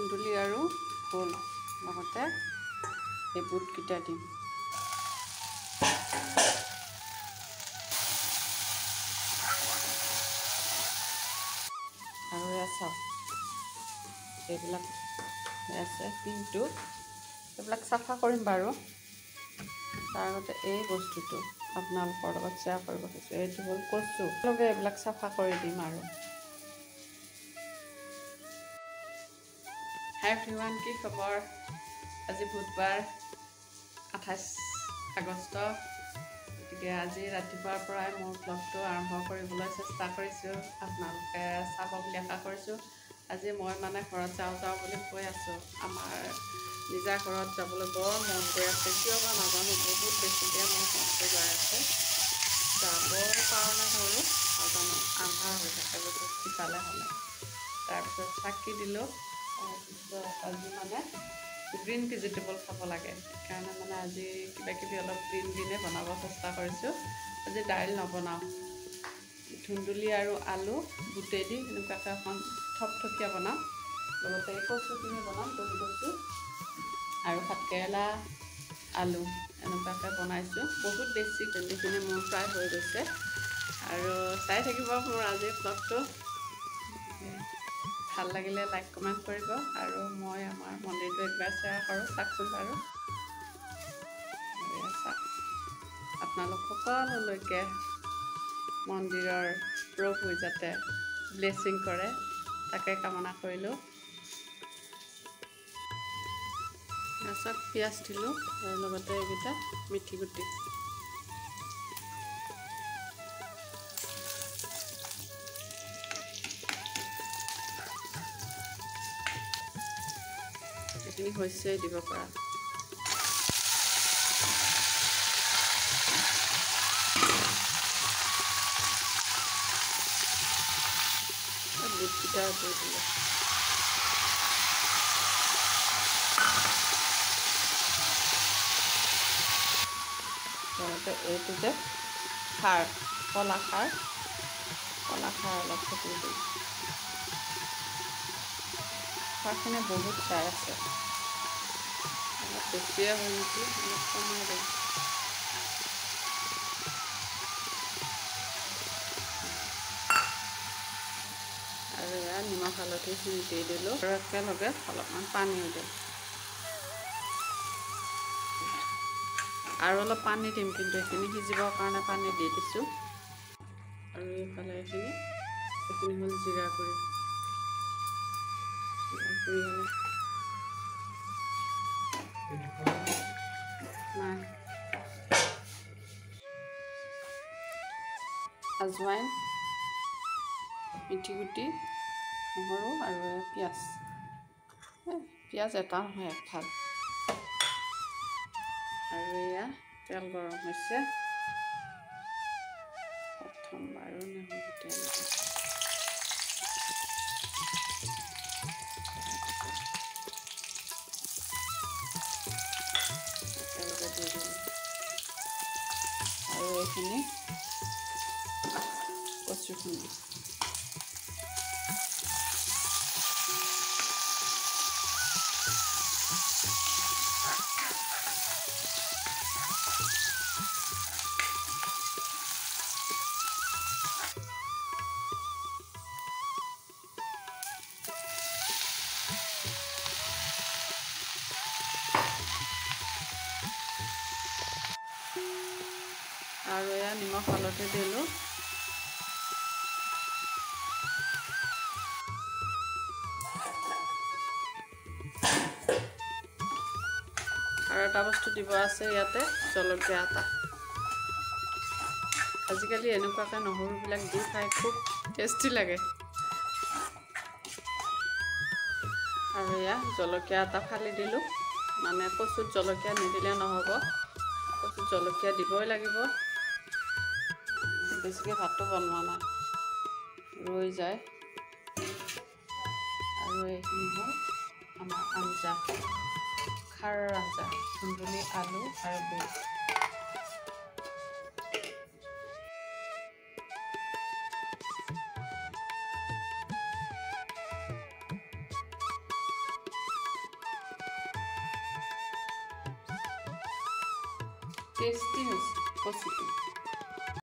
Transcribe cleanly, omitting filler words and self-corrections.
ধুন্দুলি আৰু ভোল লগতে এই বুটকেইটা দিম। আৰু এয়া চাওক এইবিলাক আছে পিনটো, এইবিলাক চাফা কৰিম বাৰু। তাৰ আগতে এই বস্তুটো আপোনালোকৰ লগত শ্বেয়াৰ কৰিব খুজিছোঁ। এইটো হ'ল কচু, লগে এইবিলাক চাফা কৰি দিম আৰু। হাই এভৰিৱান, কি খবৰ? আজি বুধবাৰ 28 আগষ্ট। গতিকে আজি ৰাতিপুৱাৰ পৰাই মোৰ ব্লগটো আৰম্ভ কৰিবলৈ চেষ্টা কৰিছোঁ। আপোনালোকে চাব বুলি আশা কৰিছোঁ। আজি মই ঘৰত যাওঁ বুলি কৈ আছোঁ। আমাৰ নিজা ঘৰত যাবলৈ বৰ মন গৈ আছে, কিয় বা নাজানো, বহুত বেছিকৈ মোৰ মনটো গৈ আছে। যাবৰ কাৰণে ধৰোঁ নাজানো, আন্ধাৰ হৈ থাকে বহুত সিফালে হ'লে। তাৰপিছত চাকি দিলোঁ। তাৰপিছত আজি গ্ৰীণ ভেজিটেবল খাব লাগে, সেইকাৰণে আজি কিবাকিবি অলপ গ্ৰীণে বনাব চেষ্টা কৰিছোঁ। আজি দাইল নবনাওঁ, ধুন্দুলি আৰু আলু বুটেদি এনেকুৱাকৈ এখন থপথপীয়া বনাম। লগতে এই কচুখিনি বনাম, দহি কচু আৰু ভাতকেৰেলা আলু এনেকুৱাকৈ বনাইছোঁ। বহুত বেছি ভেন্দিখিনি মোৰ প্ৰায় হৈ গৈছে। আৰু চাই থাকিব মোৰ আজিৰ ব্লগটো। ভাল লাগিলে লাইক কমেণ্ট কৰিব। আৰু মই আমাৰ মন্দিৰটো একবাৰ শ্বেয়াৰ কৰোঁ, চাওকচোন বাৰু। চাওক, আপোনালোক সকলোলৈকে মন্দিৰৰ প্ৰভুৱে যাতে ব্লেছিং কৰে, তাকে কামনা কৰিলোঁ। চাওক, পিঁয়াজ দিলোঁ আৰু লগতে এইকেইটা মিঠি গুটি। এইখিনি হৈছে দিব পৰা। বুটকেইটা দি দিলোঁ। লগতে এইটো যে খাৰ, কলা খাৰ অলপ দি দিম। খাৰখিনি বহুত চাই আছে, অলপ বেছিয়ে হয় নেকি, অলপ কমাই দিম। আৰু এয়া নিমখ হালধিখিনি দি দিলোঁ আৰু একেলগে অলপমান পানীও দিম। আৰু অলপ পানী দিম, কিন্তু এইখিনি সিজিবৰ কাৰণে পানী দি দিছোঁ। আৰু এইফালে এইখিনি হ'ল জিৰা গুড়ি। নাই, আজৱাইন, মিঠি গুটি, নহৰু আৰু পিঁয়াজ। পিঁয়াজ এটা নহয়, এফাল। আৰু এয়া তেল গৰম হৈছে। প্ৰথমবাৰো নহৰু তেল একেলগে দি দিলোঁ। আৰু এইখিনি কচুখিনি আৰু এয়া নিমখ হালধি দিলোঁ। আৰু এটা বস্তু দিব আছে ইয়াতে, জলকীয়া এটা। আজিকালি এনেকুৱাকৈ নহৰুবিলাক দি খাই খুব টেষ্টি লাগে। আৰু এয়া জলকীয়া এটা ফালি দিলোঁ, কচুত জলকীয়া নিদিলে নহ'ব, কচুত জলকীয়া দিবই লাগিব। বেছিকৈ ভাতটো বনোৱা নাই, ৰৈ যায়। আৰু এইখিনি হ'ল আমাৰ আঞ্জা, খাৰৰ আঞ্জা, ধুন্দুলি, আলু আৰু বুট। টেষ্টি হৈছে কচুটো।